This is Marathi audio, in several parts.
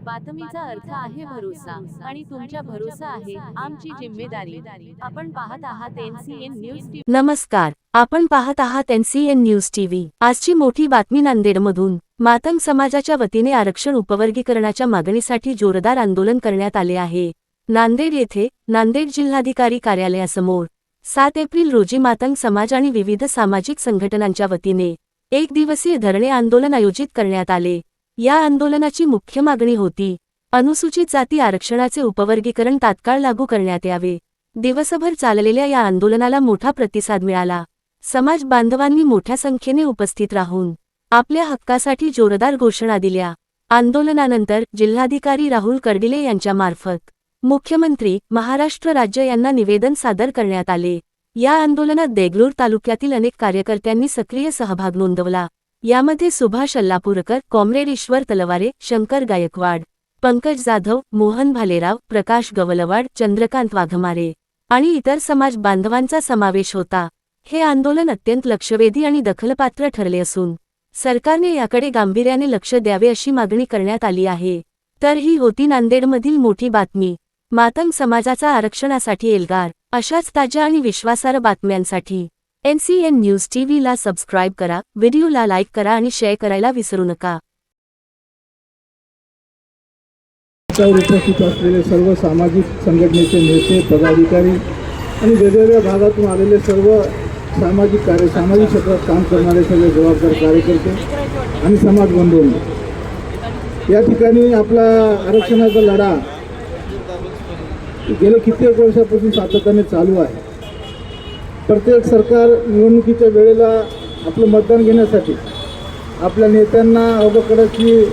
बातमीचा अर्थ आहे भरोसा आणि तुमच्या भरोसा आहे आमची जिम्मेदारी। आपण पाहत आहात NCN न्यूज टीव्ही। नमस्कार, आपण पाहत आहात NCN न्यूज टीव्ही। आजची मोठी बातमी नांदेडमधून। मातंग समाजाच्या वतीने आरक्षण उपवर्गीकरणाच्या मागणीसाठी जोरदार आंदोलन करण्यात आले आहे। नांदेड येथे नांदेड जिल्हाधिकारी कार्यालयासमोर 7 एप्रिल रोजी मातंग समाज आणि विविध सामाजिक संघटनांच्या वतीने एक दिवसीय धरणे आंदोलन आयोजित करण्यात आले। या आंदोलनाची मुख्य मागणी होती अनुसूचित जाती आरक्षणाचे उपवर्गीकरण तात्काळ लागू करण्यात यावे। दिवसभर चाललेल्या या आंदोलनाला मोठा प्रतिसाद मिळाला। समाज बांधवांनी मोठ्या संख्येने उपस्थित राहून आपल्या हक्कासाठी जोरदार घोषणा दिल्या। आंदोलनानंतर जिल्हाधिकारी राहुल कर्डिले यांच्या मार्फत मुख्यमंत्री महाराष्ट्र राज्य यांना निवेदन सादर करण्यात आले। या आंदोलनात देगलूर तालुक्यातील अनेक कार्यकर्त्यांनी सक्रिय सहभाग नोंदवला। यामध्ये सुभाष अल्लापूरकर, कॉम्रेड ईश्वर तलवारे, शंकर गायकवाड, पंकज जाधव, मोहन भालेराव, प्रकाश गवलवाड, चंद्रकांत वाघमारे आणि इतर समाज बांधवांचा समावेश होता। हे आंदोलन अत्यंत लक्षवेधी आणि दखलपात्र ठरले असून सरकारने याकडे गांभीर्याने लक्ष द्यावे अशी मागणी करण्यात आली आहे। तर ही होती नांदेडमधील मोठी बातमी। मातंग समाजाचा आरक्षणासाठी एल्गार। अशाच ताज्या आणि विश्वासार्ह बातम्यांसाठी NCN न्यूज टीव्ही ला सबस्क्राइब करा, व्हिडिओला लाईक करा आणि शेअर करायला विसरू नका। उपस्थित असलेले सर्व सामाजिक संघटनेचे नेते, पदाधिकारी आणि वेगवेगळ्या भागातून आलेले सर्व सामाजिक क्षेत्रात काम करणारे सर्व जबाबदार कार्यकर्ते आणि समाज बांधवांनो, या ठिकाणी आपला आरक्षणाचा लढा गेले कित्येक वर्षापासून सातत्याने चालू आहे। प्रत्येक सरकार निवडणुकीच्या वेळेला आपलं मतदान घेण्यासाठी आपल्या नेत्यांना अवकडाची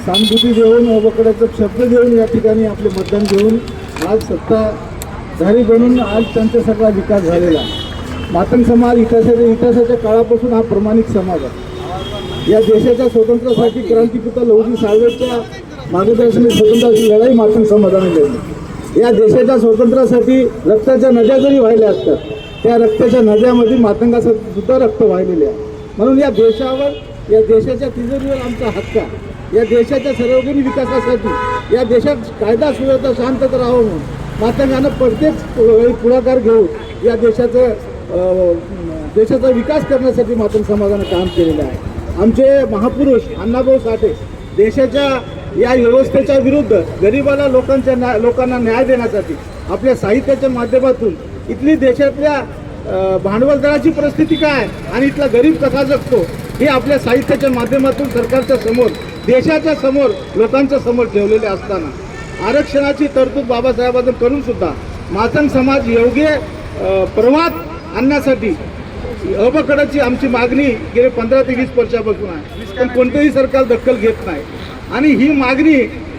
सानुभूती देऊन, अवकडाचा शब्द देऊन या ठिकाणी आपले मतदान घेऊन आज सत्ताधारी बनून आज त्यांचा सगळा विकास झालेला आहे। मातंग समाज इतिहासाच्या काळापासून हा प्रामाणिक समाज आहे। या देशाच्या स्वातंत्र्यासाठी क्रांतिपिता लहुजी साळवेच्या मार्गदर्शनाने स्वातंत्र्याची लढाई मातंग समाजाने लढली। या देशाच्या स्वातंत्र्यासाठी रक्ताच्या नद्या जरी वाहिल्या असतात, त्या रक्ताच्या नद्यामध्ये मातंगासाठी सुद्धा रक्त वाहिलेले आहे। म्हणून या देशावर, या देशाच्या तिजोरीवर आमचा हक्क आहे। या देशाच्या सर्वांगीण विकासासाठी, या देशात कायदा सुव्यवस्था शांतता राहावं म्हणून मातंगानं प्रत्येक वेळी पुढाकार घेऊन या देशाचा विकास करण्यासाठी मातंग समाजानं काम केलेलं आहे। आमचे महापुरुष अण्णाभाऊ साठे देशाच्या या व्यवस्थेच्या विरुद्ध गरिबाला लोकांना न्याय देण्यासाठी आपल्या साहित्याच्या माध्यमातून इथली देशातल्या भांडवलदाराची परिस्थिती काय आणि इथला गरीब कसा जगतो हे आपल्या साहित्याच्या माध्यमातून सरकारच्या समोर, देशाच्या समोर, लोकांच्या समोर ठेवलेले असताना आरक्षणाची तरतूद बाबासाहेबांनी करून सुद्धा मातंग समाज योग्य प्रवाहात आणण्यासाठी अबकडाची आमची मागणी गेले 15 ते 20 वर्षापासून आहे, पण कोणतेही सरकार दखल घेत नाही। आणि ही मागणी,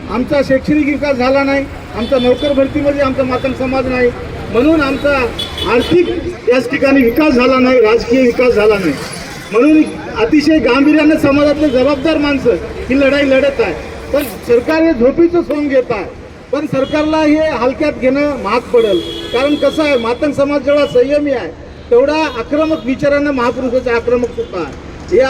आमचा शैक्षणिक विकास झाला नाही, आमचा नोकर भरतीमध्ये आमचा मातंग समाज नाही, म्हणून आमचा आर्थिक याच ठिकाणी विकास झाला नाही, राजकीय विकास झाला नाही। म्हणून अतिशय गांभीर्याने समाजातले जबाबदार माणसं ही लढाई लढत आहे, पण सरकार हे झोपीचं सोंग घेत आहे। पण सरकारला हे हलक्यात घेणं महाग पडेल, कारण कसं आहे, मातंग समाज जेवढा संयमी आहे तेवढा आक्रमक विचारानं महापुरुषाचा आक्रमक सुद्धा आहे। या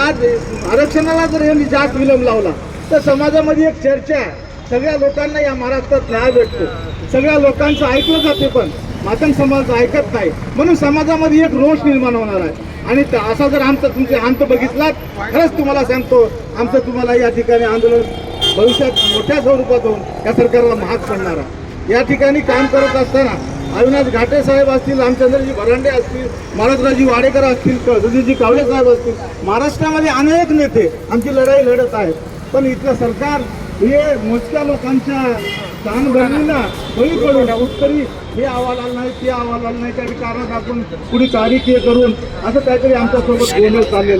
आरक्षणाला जर यांनी जास्त विलंब लावला तर समाजामध्ये एक चर्चा आहे, सगळ्या लोकांना या महाराष्ट्रात न्याय भेटतो, सगळ्या लोकांचं ऐकलं जाते, पण मातंग समाज ऐकत नाही। म्हणून समाजामध्ये एक रोष निर्माण होणार आहे। आणि असा जर आमचा तुमचे अंत बघितलात, खरंच तुम्हाला सांगतो, आमचं तुम्हाला या ठिकाणी आंदोलन भविष्यात मोठ्या स्वरूपात होऊन या सरकारला महाग पडणार आहे। या ठिकाणी काम करत असताना अविनाश घाटे साहेब असतील, रामचंद्रजी भरांडे असतील, मारुतरावजी वाडेकर असतील, सुधीरजी कावळे साहेब असतील, महाराष्ट्रामध्ये अनेक नेते आमची लढाई लढत आहेत, पण इथलं सरकार हे मोजक्या लोकांच्या कानभरणीला बळी पडून उत्तरी हे अहवाल आला नाही, ते अहवाल आला नाही, त्या कारण आपण पुढे कार्यकीय करून असं काहीतरी आमच्यासोबत बोलणं चाललेलं